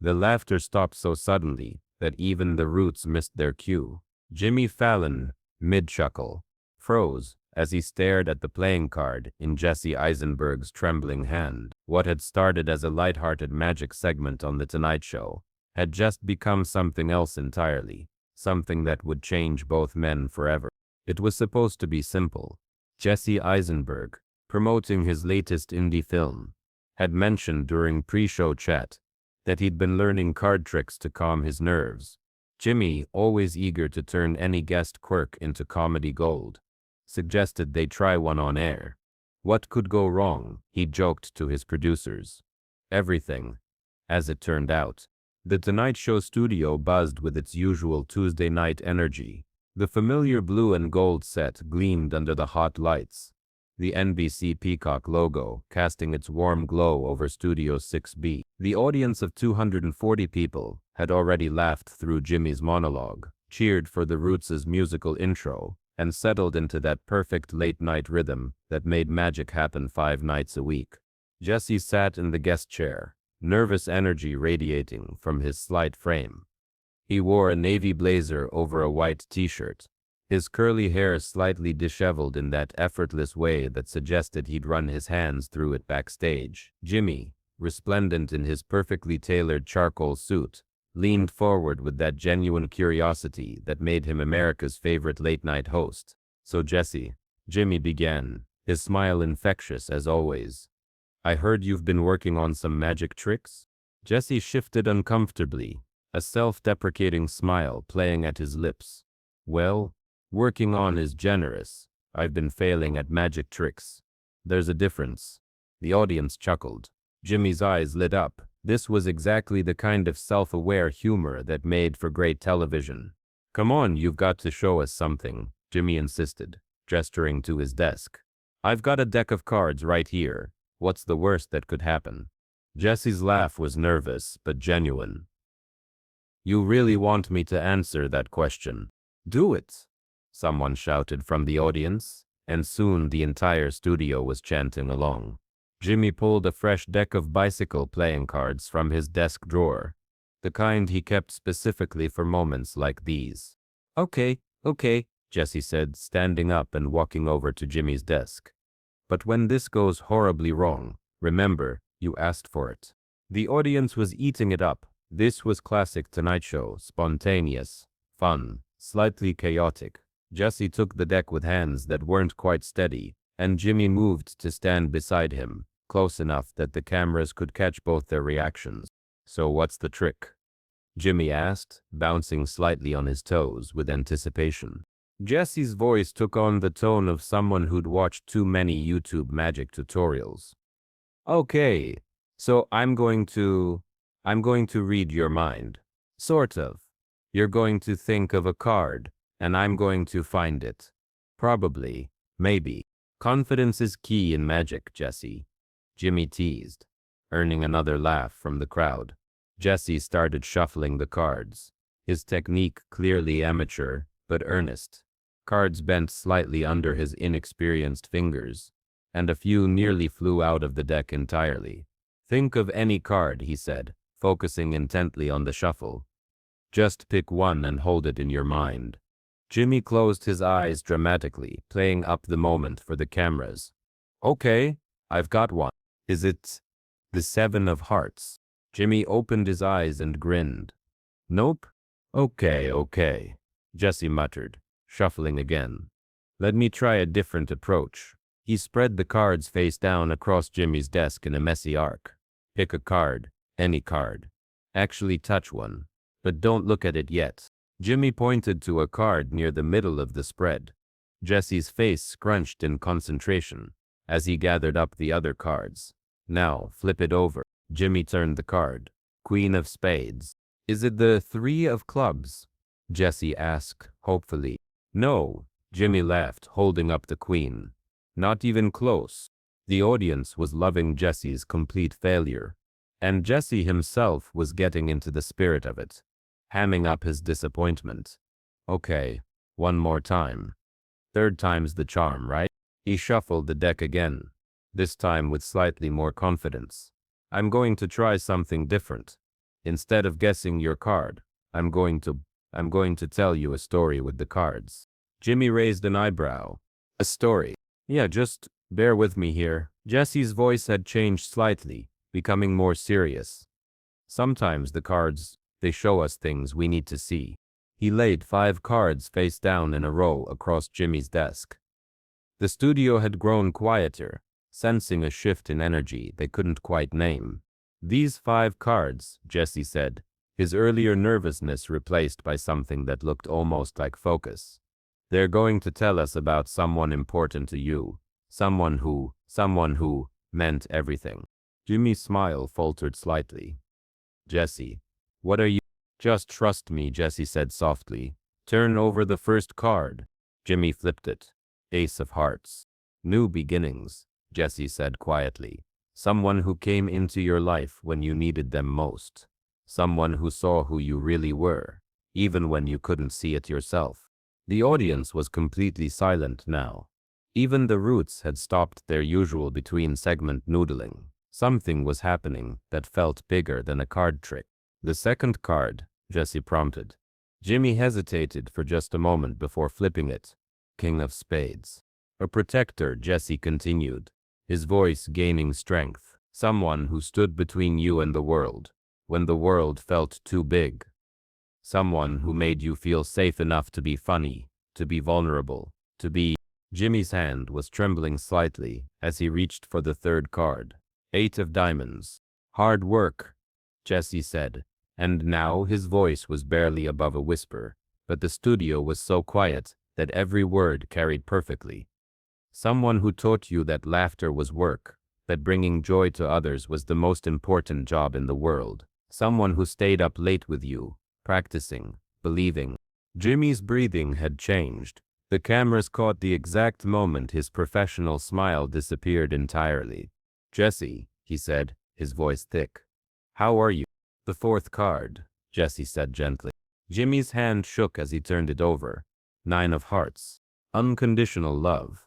The laughter stopped so suddenly that even the roots missed their cue. Jimmy Fallon, mid-chuckle, froze as he stared at the playing card in Jesse Eisenberg's trembling hand. What had started as a light-hearted magic segment on The Tonight Show had just become something else entirely, something that would change both men forever. It was supposed to be simple. Jesse Eisenberg, promoting his latest indie film, had mentioned during pre-show chat that he'd been learning card tricks to calm his nerves. Jimmy, always eager to turn any guest quirk into comedy gold, suggested they try one on air. What could go wrong, he joked to his producers. Everything, as it turned out. The Tonight Show studio buzzed with its usual Tuesday night energy. The familiar blue and gold set gleamed under the hot lights, the NBC Peacock logo casting its warm glow over Studio 6B. The audience of 240 people had already laughed through Jimmy's monologue, cheered for the Roots' musical intro, and settled into that perfect late-night rhythm that made magic happen 5 nights a week. Jesse sat in the guest chair, nervous energy radiating from his slight frame. He wore a navy blazer over a white t-shirt, his curly hair slightly disheveled in that effortless way that suggested he'd run his hands through it backstage. Jimmy, resplendent in his perfectly tailored charcoal suit, leaned forward with that genuine curiosity that made him America's favorite late-night host. "So Jesse," Jimmy began, his smile infectious as always, "I heard you've been working on some magic tricks?" Jesse shifted uncomfortably, a self-deprecating smile playing at his lips. "Well, working on is generous. I've been failing at magic tricks. There's a difference." The audience chuckled. Jimmy's eyes lit up. This was exactly the kind of self-aware humor that made for great television. "Come on, you've got to show us something," Jimmy insisted, gesturing to his desk. "I've got a deck of cards right here. What's the worst that could happen?" Jesse's laugh was nervous, but genuine. "You really want me to answer that question?" "Do it!" someone shouted from the audience, and soon the entire studio was chanting along. Jimmy pulled a fresh deck of bicycle playing cards from his desk drawer, the kind he kept specifically for moments like these. Okay, Jesse said, standing up and walking over to Jimmy's desk. "But when this goes horribly wrong, remember, you asked for it." The audience was eating it up. This was classic Tonight Show, spontaneous, fun, slightly chaotic. Jesse took the deck with hands that weren't quite steady, and Jimmy moved to stand beside him, close enough that the cameras could catch both their reactions. "So what's the trick?" Jimmy asked, bouncing slightly on his toes with anticipation. Jesse's voice took on the tone of someone who'd watched too many YouTube magic tutorials. "Okay, so I'm going to read your mind. Sort of. You're going to think of a card, and I'm going to find it. Probably. Maybe. Confidence is key in magic, Jesse," Jimmy teased, earning another laugh from the crowd. Jesse started shuffling the cards, his technique clearly amateur, but earnest. Cards bent slightly under his inexperienced fingers, and a few nearly flew out of the deck entirely. "Think of any card," he said, focusing intently on the shuffle. "Just pick one and hold it in your mind." Jimmy closed his eyes dramatically, playing up the moment for the cameras. "Okay, I've got one. Is it the 7 of Hearts?" Jimmy opened his eyes and grinned. "Nope." Okay, Jesse muttered, shuffling again. "Let me try a different approach." He spread the cards face down across Jimmy's desk in a messy arc. "Pick a card, any card. Actually touch one, but don't look at it yet." Jimmy pointed to a card near the middle of the spread. Jesse's face scrunched in concentration as he gathered up the other cards. "Now, flip it over." Jimmy turned the card. "Queen of Spades." "Is it the 3 of Clubs?" Jesse asked, hopefully. "No," Jimmy laughed, holding up the queen. "Not even close." The audience was loving Jesse's complete failure, and Jesse himself was getting into the spirit of it, hamming up his disappointment. "Okay, one more time. 3rd time's the charm, right?" He shuffled the deck again, this time with slightly more confidence. "I'm going to try something different. Instead of guessing your card, I'm going to I'm going to tell you a story with the cards. Jimmy raised an eyebrow. A story? Yeah, just bear with me here. Jesse's voice had changed slightly, becoming more serious. Sometimes the cards, they show us things we need to see. He laid 5 cards face down in a row across Jimmy's desk. The studio had grown quieter, sensing a shift in energy they couldn't quite name. These 5 cards, Jesse said, his earlier nervousness replaced by something that looked almost like focus. They're going to tell us about someone important to you, someone who meant everything. Jimmy's smile faltered slightly. Jesse, what are you? Just trust me, Jesse said softly. Turn over the first card. Jimmy flipped it. Ace of Hearts. New beginnings, Jesse said quietly. Someone who came into your life when you needed them most. Someone who saw who you really were, even when you couldn't see it yourself. The audience was completely silent now. Even the Roots had stopped their usual between-segment noodling. Something was happening that felt bigger than a card trick. The second card, Jesse prompted. Jimmy hesitated for just a moment before flipping it. King of Spades. A protector, Jesse continued, his voice gaining strength. Someone who stood between you and the world, when the world felt too big. Someone who made you feel safe enough to be funny, to be vulnerable, to be... Jimmy's hand was trembling slightly as he reached for the third card. 8 of Diamonds. Hard work, Jesse said, and now his voice was barely above a whisper, but the studio was so quiet that every word carried perfectly. Someone who taught you that laughter was work, that bringing joy to others was the most important job in the world. Someone who stayed up late with you, practicing, believing. Jimmy's breathing had changed. The cameras caught the exact moment his professional smile disappeared entirely. Jesse, he said, his voice thick. How are you? The fourth card, Jesse said gently. Jimmy's hand shook as he turned it over. 9 of Hearts. Unconditional love,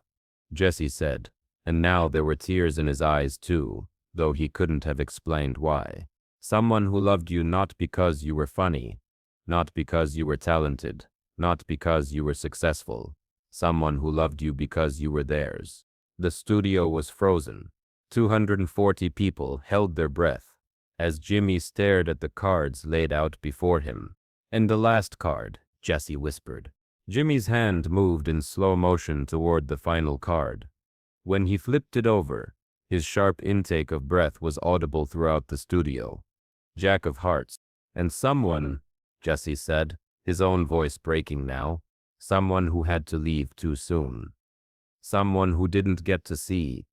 Jesse said, and now there were tears in his eyes too, though he couldn't have explained why. Someone who loved you not because you were funny, not because you were talented, not because you were successful. Someone who loved you because you were theirs. The studio was frozen. 240 people held their breath as Jimmy stared at the cards laid out before him. And the last card, Jesse whispered. Jimmy's hand moved in slow motion toward the final card. When he flipped it over, his sharp intake of breath was audible throughout the studio. Jack of Hearts. And someone, Jesse said, his own voice breaking now, someone who had to leave too soon. Someone who didn't get to see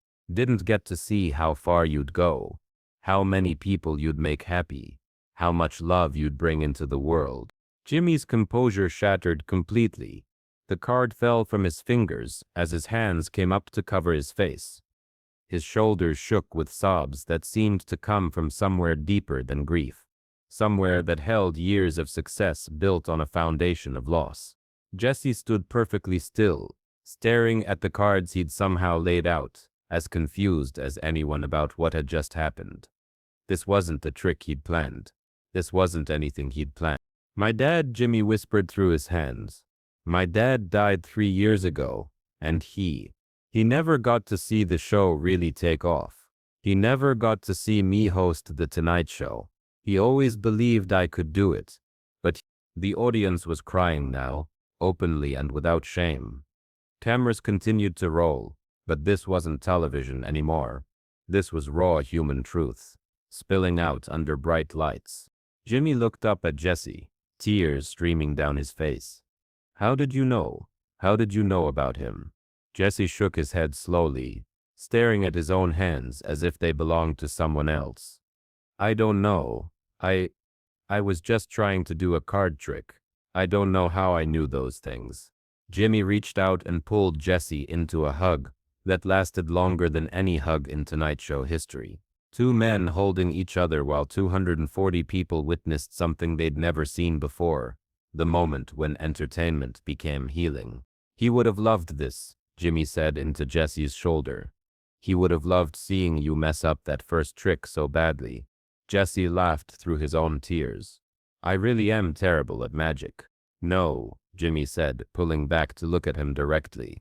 how far you'd go, how many people you'd make happy, how much love you'd bring into the world. Jimmy's composure shattered completely. The card fell from his fingers as his hands came up to cover his face. His shoulders shook with sobs that seemed to come from somewhere deeper than grief, somewhere that held years of success built on a foundation of loss. Jesse stood perfectly still, staring at the cards he'd somehow laid out, as confused as anyone about what had just happened. This wasn't the trick he'd planned. This wasn't anything he'd planned. My dad, Jimmy whispered through his hands. My dad died 3 years ago, and he never got to see the show really take off. He never got to see me host The Tonight Show. He always believed I could do it, but the audience was crying now, openly and without shame. Cameras continued to roll, but this wasn't television anymore. This was raw human truth, spilling out under bright lights. Jimmy looked up at Jesse, tears streaming down his face. How did you know? How did you know about him? Jesse shook his head slowly, staring at his own hands as if they belonged to someone else. I don't know. I was just trying to do a card trick. I don't know how I knew those things. Jimmy reached out and pulled Jesse into a hug that lasted longer than any hug in Tonight Show history. 2 men holding each other while 240 people witnessed something they'd never seen before, the moment when entertainment became healing. He would have loved this, Jimmy said into Jesse's shoulder. He would have loved seeing you mess up that first trick so badly. Jesse laughed through his own tears. I really am terrible at magic. No, Jimmy said, pulling back to look at him directly.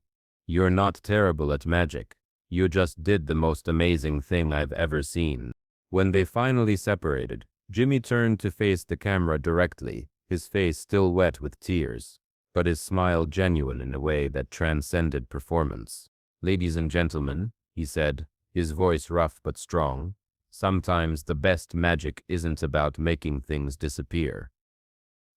You're not terrible at magic. You just did the most amazing thing I've ever seen. When they finally separated, Jimmy turned to face the camera directly, his face still wet with tears, but his smile genuine in a way that transcended performance. Ladies and gentlemen, he said, his voice rough but strong, sometimes the best magic isn't about making things disappear.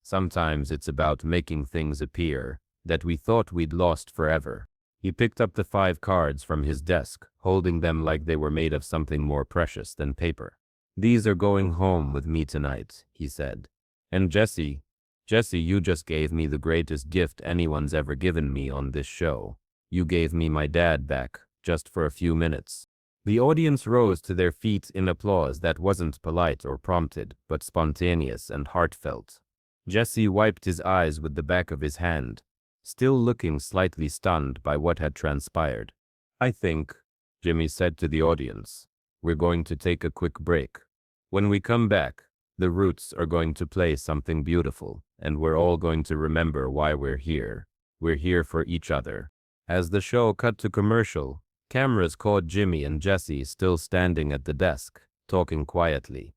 Sometimes it's about making things appear that we thought we'd lost forever. He picked up the 5 cards from his desk, holding them like they were made of something more precious than paper. These are going home with me tonight, he said. And Jesse, you just gave me the greatest gift anyone's ever given me on this show. You gave me my dad back, just for a few minutes. The audience rose to their feet in applause that wasn't polite or prompted, but spontaneous and heartfelt. Jesse wiped his eyes with the back of his hand, still looking slightly stunned by what had transpired. I think, Jimmy said to the audience, we're going to take a quick break. When we come back, the Roots are going to play something beautiful, and we're all going to remember why we're here. We're here for each other. As the show cut to commercial, cameras caught Jimmy and Jesse still standing at the desk, talking quietly.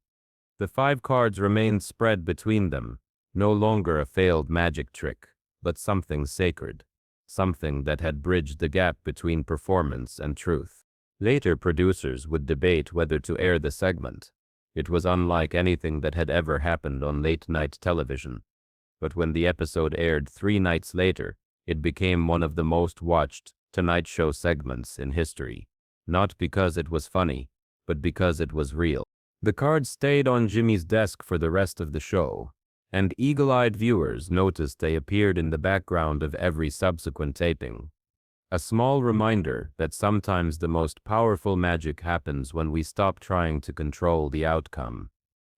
The 5 cards remained spread between them, no longer a failed magic trick, but something sacred, something that had bridged the gap between performance and truth. Later producers would debate whether to air the segment. It was unlike anything that had ever happened on late-night television. But when the episode aired 3 nights later, it became one of the most watched Tonight Show segments in history. Not because it was funny, but because it was real. The cards stayed on Jimmy's desk for the rest of the show, and eagle-eyed viewers noticed they appeared in the background of every subsequent taping. A small reminder that sometimes the most powerful magic happens when we stop trying to control the outcome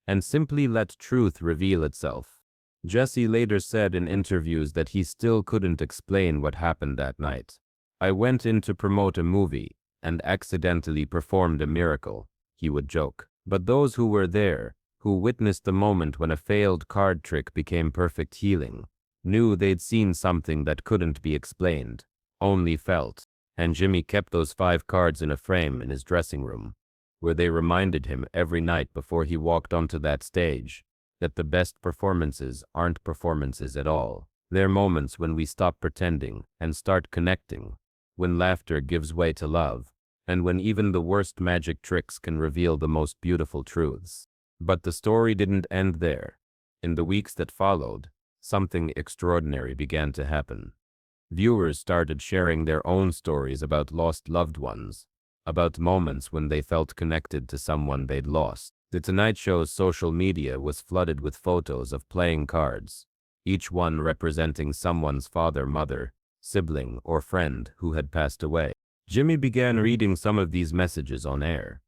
and simply let truth reveal itself. Jesse later said in interviews that he still couldn't explain what happened that night. I went in to promote a movie and accidentally performed a miracle, he would joke. But those who were there, who witnessed the moment when a failed card trick became perfect healing, knew they'd seen something that couldn't be explained, only felt. And Jimmy kept those 5 cards in a frame in his dressing room, where they reminded him every night before he walked onto that stage that the best performances aren't performances at all. They're moments when we stop pretending and start connecting, when laughter gives way to love, and when even the worst magic tricks can reveal the most beautiful truths. But the story didn't end there. In the weeks that followed, something extraordinary began to happen. Viewers started sharing their own stories about lost loved ones, about moments when they felt connected to someone they'd lost. The Tonight Show's social media was flooded with photos of playing cards, each one representing someone's father, mother, sibling, or friend who had passed away. Jimmy began reading some of these messages on air.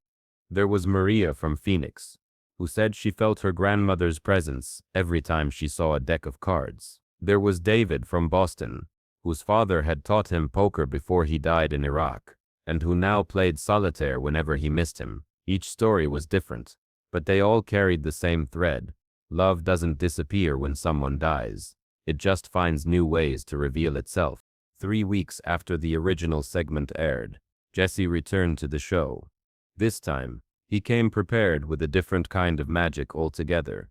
There was Maria from Phoenix, who said she felt her grandmother's presence every time she saw a deck of cards. There was David from Boston, whose father had taught him poker before he died in Iraq, and who now played solitaire whenever he missed him. Each story was different, but they all carried the same thread. Love doesn't disappear when someone dies. It just finds new ways to reveal itself. 3 weeks after the original segment aired, Jesse returned to the show. This time, he came prepared with a different kind of magic altogether.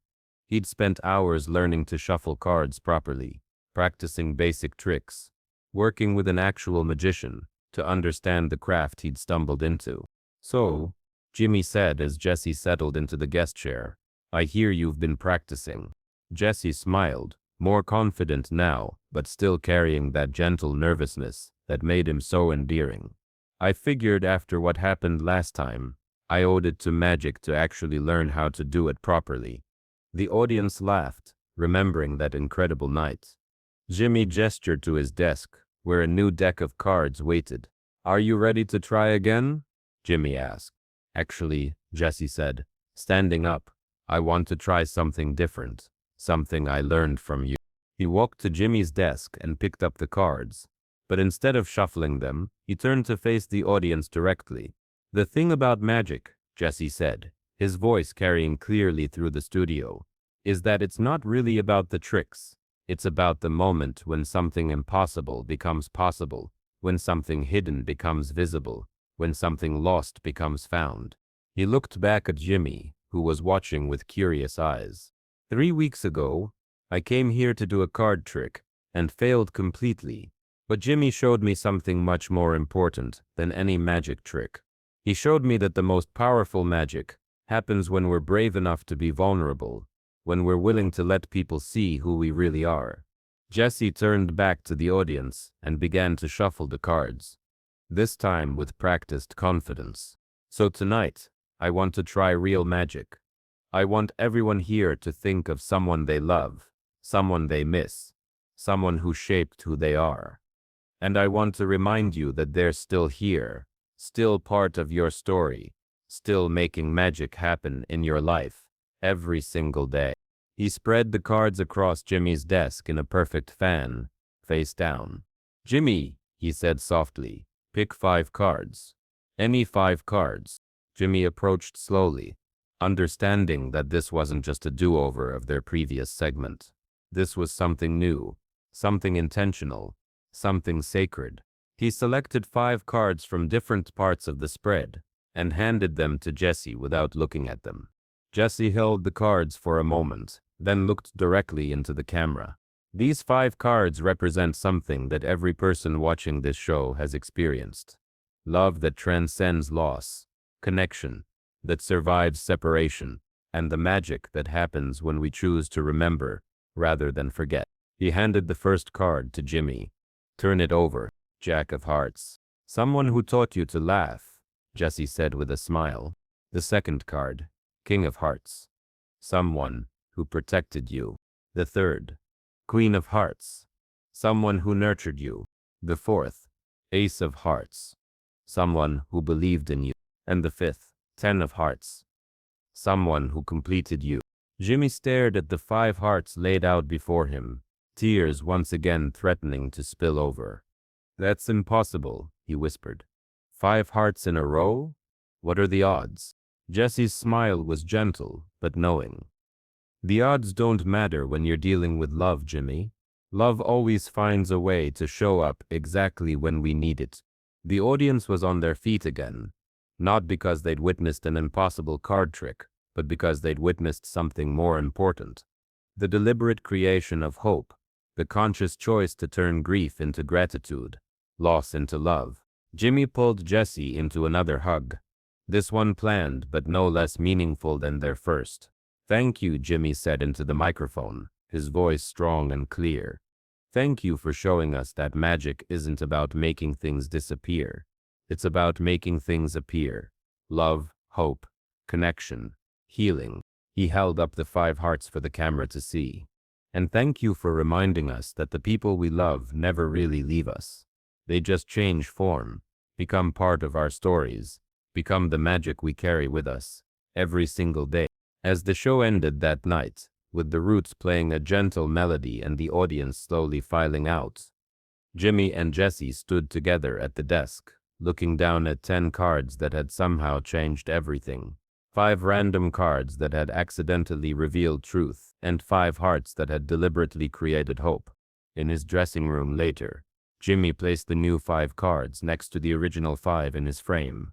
He'd spent hours learning to shuffle cards properly, practicing basic tricks, working with an actual magician to understand the craft he'd stumbled into. So, Jimmy said as Jesse settled into the guest chair, I hear you've been practicing. Jesse smiled, more confident now, but still carrying that gentle nervousness that made him so endearing. I figured after what happened last time, I owed it to magic to actually learn how to do it properly. The audience laughed, remembering that incredible night. Jimmy gestured to his desk, where a new deck of cards waited. Are you ready to try again? Jimmy asked. Actually, Jesse said, standing up, I want to try something different, something I learned from you. He walked to Jimmy's desk and picked up the cards, but instead of shuffling them, he turned to face the audience directly. The thing about magic, Jesse said, his voice carrying clearly through the studio, is that it's not really about the tricks. It's about the moment when something impossible becomes possible, when something hidden becomes visible, when something lost becomes found. He looked back at Jimmy, who was watching with curious eyes. 3 weeks ago, I came here to do a card trick and failed completely. But Jimmy showed me something much more important than any magic trick. He showed me that the most powerful magic happens when we're brave enough to be vulnerable, when we're willing to let people see who we really are. Jesse turned back to the audience and began to shuffle the cards, this time with practiced confidence. So tonight, I want to try real magic. I want everyone here to think of someone they love, someone they miss, someone who shaped who they are. And I want to remind you that they're still here, still part of your story, still making magic happen in your life, every single day. He spread the cards across Jimmy's desk in a perfect fan, face down. Jimmy, he said softly, pick 5 cards. Any 5 cards. Jimmy approached slowly, understanding that this wasn't just a do-over of their previous segment. This was something new, something intentional, something sacred. He selected 5 cards from different parts of the spread and handed them to Jesse without looking at them. Jesse held the cards for a moment, then looked directly into the camera. These 5 cards represent something that every person watching this show has experienced. Love that transcends loss, connection that survives separation, and the magic that happens when we choose to remember rather than forget. He handed the first card to Jimmy. Turn it over, Jack of Hearts. Someone who taught you to laugh, Jesse said with a smile. The second card, King of Hearts. Someone who protected you. The third, Queen of Hearts. Someone who nurtured you. The fourth, Ace of Hearts. Someone who believed in you. And the fifth, 10 of Hearts. Someone who completed you. Jimmy stared at the 5 hearts laid out before him, tears once again threatening to spill over. That's impossible, he whispered. 5 hearts in a row? What are the odds? Jesse's smile was gentle, but knowing. The odds don't matter when you're dealing with love, Jimmy. Love always finds a way to show up exactly when we need it. The audience was on their feet again, not because they'd witnessed an impossible card trick, but because they'd witnessed something more important. The deliberate creation of hope, the conscious choice to turn grief into gratitude, loss into love. Jimmy pulled Jesse into another hug, this one planned but no less meaningful than their first. Thank you, Jimmy said into the microphone, his voice strong and clear. Thank you for showing us that magic isn't about making things disappear. It's about making things appear. Love, hope, connection, healing. He held up the 5 hearts for the camera to see. And thank you for reminding us that the people we love never really leave us. They just change form, become part of our stories, become the magic we carry with us, every single day. As the show ended that night, with the Roots playing a gentle melody and the audience slowly filing out, Jimmy and Jesse stood together at the desk, looking down at 10 cards that had somehow changed everything. 5 random cards that had accidentally revealed truth, and 5 hearts that had deliberately created hope. In his dressing room later, Jimmy placed the new 5 cards next to the original 5 in his frame.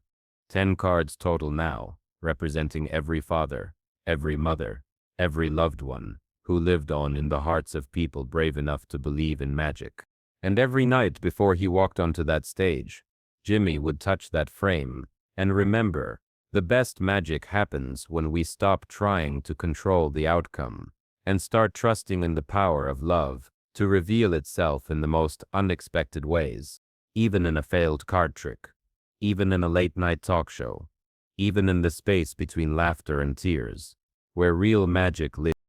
10 cards total now, representing every father, every mother, every loved one, who lived on in the hearts of people brave enough to believe in magic. And every night before he walked onto that stage, Jimmy would touch that frame and remember, the best magic happens when we stop trying to control the outcome and start trusting in the power of love to reveal itself in the most unexpected ways, even in a failed card trick, even in a late-night talk show, even in the space between laughter and tears, where real magic lives.